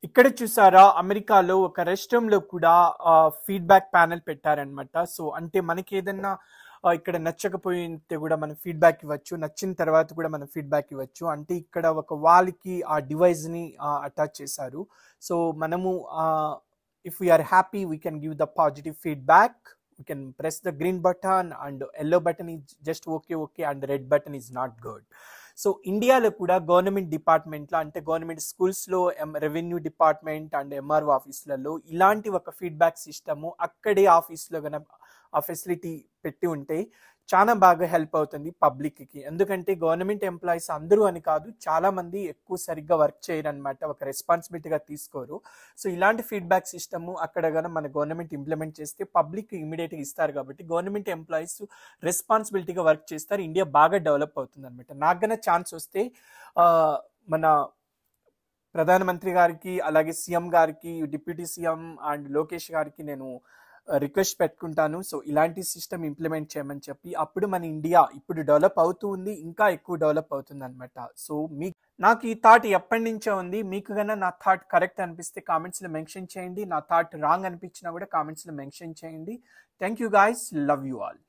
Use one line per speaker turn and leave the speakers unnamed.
ఇక్కడ చూసారా అమెరికాలో ఒక రెస్టారెంట్ లో కూడా ఫీడ్బ్యాక్ ప్యానెల్ పెట్టారనమాట. సో అంటే మనకి ఏదన్నా ఇక్కడ నచ్చకపోతే కూడా మనం ఫీడ్బ్యాక్ ఇవ్వచ్చు, నచ్చిన తర్వాత కూడా మనం ఫీడ్బ్యాక్ ఇవ్వచ్చు. అంటే ఇక్కడ ఒక వాళ్ళకి ఆ డివైస్ ని అటాచ్ చేశారు. సో మనము if we are happy we can give the positive feedback. We can press the green button and yellow button is just okay and the red button is not good. So ఇండియాలో కూడా government డిపార్ట్మెంట్లో అంటే government స్కూల్స్లో revenue department and MRO ఆఫీసులలో ఇలాంటి ఒక feedback system అక్కడే ఆఫీస్లో కనుక ఆ ఫెసిలిటీ పెట్టి ఉంటే చాలా బాగా హెల్ప్ అవుతుంది పబ్లిక్కి. ఎందుకంటే గవర్నమెంట్ ఎంప్లాయీస్ అందరూ అని కాదు, చాలామంది ఎక్కువ సరిగ్గా వర్క్ చేయరు అనమాట, ఒక రెస్పాన్సిబిలిటీగా తీసుకోరు. సో ఇలాంటి ఫీడ్బ్యాక్ సిస్టమ్ అక్కడ కనుక మన గవర్నమెంట్ ఇంప్లిమెంట్ చేస్తే పబ్లిక్ ఇమీడియట్గా ఇస్తారు కాబట్టి గవర్నమెంట్ ఎంప్లాయీస్ రెస్పాన్సిబిలిటీగా వర్క్ చేస్తారు. ఇండియా బాగా డెవలప్ అవుతుంది అనమాట. నాకు కన్నా ఛాన్స్ వస్తే మన ప్రధానమంత్రి గారికి అలాగే సీఎం గారికి, డిప్యూటీ సీఎం అండ్ లోకేష్ గారికి నేను రిక్వెస్ట్ పెట్టుకుంటాను. సో ఇలాంటి సిస్టమ్ ఇంప్లిమెంట్ చేయమని చెప్పి అప్పుడు మన ఇండియా ఇప్పుడు డెవలప్ అవుతూ ఉంది, ఇంకా ఎక్కువ డెవలప్ అవుతుంది అనమాట. సో నాకు ఈ థాట్ ఎప్పటి నుంచో ఉంది. మీకు కన్నా నా థాట్ కరెక్ట్ అనిపిస్తే కామెంట్స్లో మెన్షన్ చేయండి, నా థాట్ రాంగ్ అనిపించినా కూడా కామెంట్స్లో మెన్షన్ చేయండి. Thank you guys, love you all.